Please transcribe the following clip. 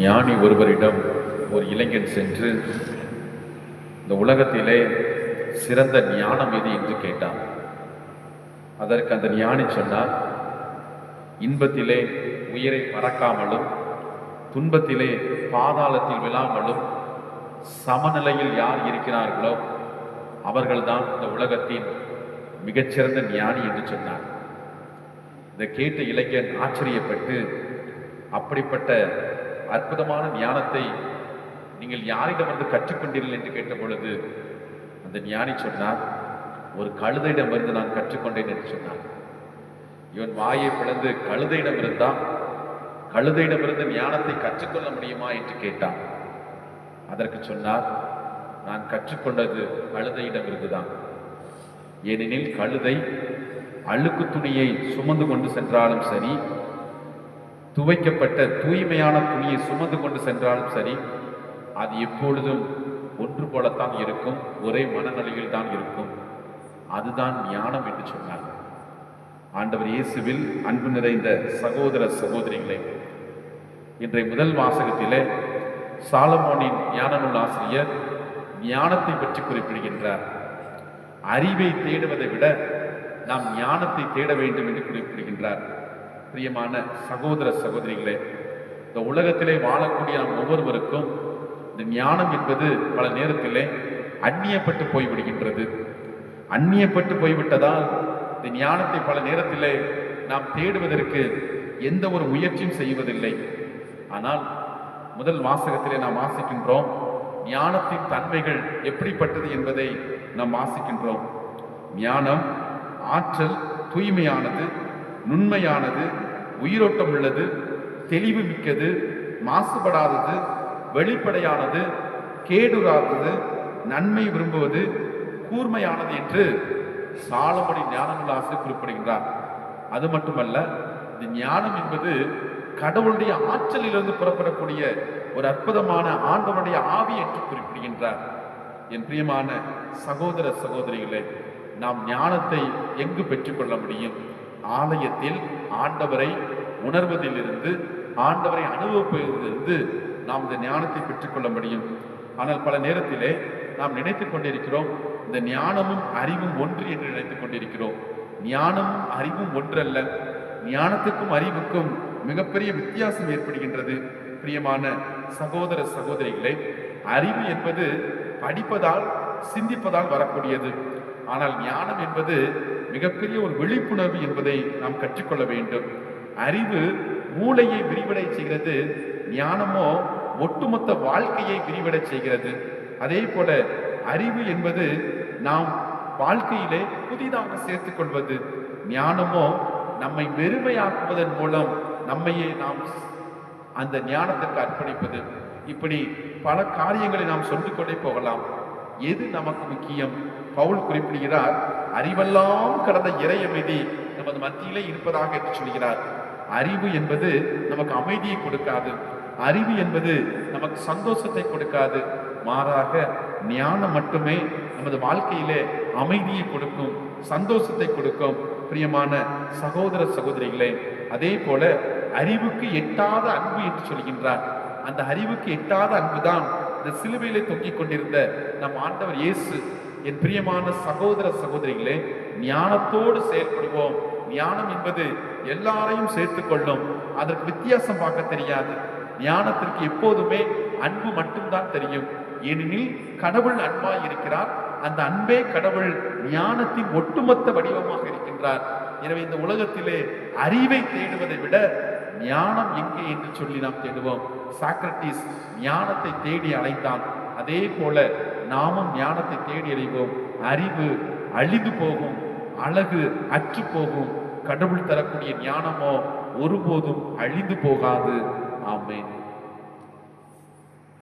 ஞானி ஒருவரிடம் ஒரு இளைஞன் சென்று, இந்த உலகத்திலே சிறந்த ஞானம் எது என்று கேட்டான். அதற்கு அந்த ஞானி சொன்னார், இன்பத்திலே உயிரை பறக்காமலும் துன்பத்திலே பாதாளத்தில் விழாமலும் சமநிலையில் யார் இருக்கிறார்களோ அவர்கள்தான் இந்த உலகத்தின் மிகச்சிறந்த ஞானி என்று சொன்னார். இதை கேட்ட இளைஞன் ஆச்சரியப்பட்டு, அப்படிப்பட்ட அற்புதமான ஞானத்தை நீங்கள் யாரிடம் வந்து கற்றுக்கொண்டீர்கள் என்று கேட்ட பொழுது அந்த ஞானி சொன்னார், ஒரு கழுதையிடமிருந்து நான் கற்றுக்கொண்டேன் என்று சொன்னார். இவன் வாயை பிளந்து கழுதையிடமிருந்து ஞானத்தை கற்றுக்கொள்ள முடியுமா என்று கேட்டான். அதற்கு சொன்னார், நான் கற்றுக்கொண்டது கழுதையிடமிருந்துதான். ஏனெனில் கழுதை அழுக்கு துணியை சுமந்து கொண்டு சென்றாலும் சரி, துவைக்கப்பட்ட தூய்மையான துணியை சுமந்து கொண்டு சென்றாலும் சரி, அது எப்பொழுதும் ஒன்று போலத்தான் இருக்கும், ஒரே மனநிலையில் தான் இருக்கும். அதுதான் ஞானம் என்று சொன்னார். ஆண்டவர் இயேசுவில் அன்பு நிறைந்த சகோதர சகோதரிகளே, இன்றைய முதல் வாசகத்திலே சாலமோனின் ஞான நூல் ஆசிரியர் ஞானத்தை பற்றி குறிப்பிடுகின்றார். அறிவை தேடுவதை விட நாம் ஞானத்தை தேட வேண்டும் என்று குறிப்பிடுகின்றார். பிரியமான சகோதர சகோதரிகளே, இந்த உலகத்திலே வாழக்கூடிய நாம் ஒவ்வொருவருக்கும் இந்த ஞானம் என்பது பல நேரத்திலே அந்நியப்பட்டு போய்விடுகின்றது. அந்நியப்பட்டு போய்விட்டதால் இந்த ஞானத்தை பல நேரத்திலே நாம் தேடுவதற்கு எந்த ஒரு முயற்சியும் செய்வதில்லை. ஆனால் முதல் வாசகத்திலே நாம் வாசிக்கின்றோம், ஞானத்தின் தன்மைகள் எப்படிப்பட்டது என்பதை நாம் வாசிக்கின்றோம். ஞானம் ஆற்றல், தூய்மையானது, நுண்மையானது, உயிரோட்டம் உள்ளது, தெளிவு மிக்கது, மாசுபடாதது, வெளிப்படையானது, கேடுறாதது, நன்மை விரும்புவது, கூர்மையானது என்று சாலமோனின் ஞான நூல் ஆசிரியர் குறிப்பிடுகின்றார். அது மட்டுமல்ல, இந்த ஞானம் என்பது கடவுளுடைய ஆற்றலிலிருந்து புறப்படக்கூடிய ஒரு அற்புதமான ஆண்டவருடைய ஆவி என்று குறிப்பிடுகின்றார். என் பிரியமான சகோதர சகோதரிகளே, நாம் ஞானத்தை எங்கு பெற்றுக்கொள்ள முடியும்? ஆலயத்தில் ஆண்டவரை உணர்வதிலிருந்து, ஆண்டவரை அனுபவிப்பதிலிருந்து நாம் இந்த ஞானத்தை பெற்றுக்கொள்ள முடியும். ஆனால் பல நேரத்திலே நாம் நினைத்துக் கொண்டிருக்கிறோம், இந்த ஞானமும் அறிவும் ஒன்று என்று நினைத்துக் கொண்டிருக்கிறோம். ஞானமும் அறிவும் ஒன்றல்ல. ஞானத்துக்கும் அறிவுக்கும் மிகப்பெரிய வித்தியாசம் ஏற்படுகின்றது. பிரியமான சகோதர சகோதரிகளே, அறிவு என்பது படிப்பதால், சிந்திப்பதால் வரக்கூடியது. ஆனால் ஞானம் என்பது மிகப்பெரிய ஒரு விழிப்புணர்வு என்பதை நாம் கற்றுக்கொள்ள வேண்டும். அறிவு மூளையை விரிவடை செய்கிறது, ஞானமோ ஒட்டுமொத்த வாழ்க்கையை விரிவடை செய்கிறது. அதே போல அறிவு என்பது நாம் வாழ்க்கையிலே புதிதாக சேர்த்துக் கொள்வது, ஞானமோ நம்மை வெறுமையாக்குவதன் மூலம் நம்மையே நாம் அந்த ஞானத்திற்கு அர்ப்பணிப்பது. இப்படி பல காரியங்களை நாம் சொல்லிக் கொண்டே போகலாம். எது நமக்கு முக்கியம்? பவுல் குறிப்பிடுகிறார், அறிவெல்லாம் கடந்த இறை அமைதி நமது மத்தியிலே இருப்பதாக என்று சொல்கிறார். அறிவு என்பது நமக்கு அமைதியை கொடுக்காது, அறிவு என்பது நமக்கு சந்தோஷத்தை கொடுக்காது. மாறாக ஞானம் மட்டுமே நமது வாழ்க்கையிலே அமைதியை கொடுக்கும், சந்தோஷத்தை கொடுக்கும். பிரியமான சகோதர சகோதரிகளே, அதே போல அறிவுக்கு எட்டாத அன்பு என்று சொல்கின்றார். அந்த அறிவுக்கு எட்டாத அன்புதான் இந்த சிலுவையிலே தொங்கிக் கொண்டிருந்த நம் ஆண்டவர் இயேசு. என் பிரியமான சகோதர சகோதரிகளே, ஞானத்தோடு செயல்படுவோம். ஞானம் என்பது எல்லாரையும் சேர்த்துக் கொள்ளும். அதற்கு வித்தியாசம் பார்க்க தெரியாது. ஞானத்திற்கு எப்போதுமே அன்பு மட்டும்தான் தெரியும். ஏனெனில் கடவுள் அன்பாய் இருக்கிறார். அந்த அன்பே கடவுள் ஞானத்தின் ஒட்டுமொத்த வடிவமாக இருக்கின்றார். எனவே இந்த உலகத்திலே அறிவை தேடுவதை விட ஞானம் எங்கே என்று சொல்லி நாம் தேடுவோம். சாக்ரட்டிஸ் ஞானத்தை தேடி அலைந்தான். அதே போல நாமும் ஞானத்தை தேடி அடைவோம். அறிவு அழிந்து போகும், அழகு அற்று போகும். கடவுள் தரக்கூடிய ஞானமோ ஒருபோதும் அழிந்து போகாது. ஆமென்.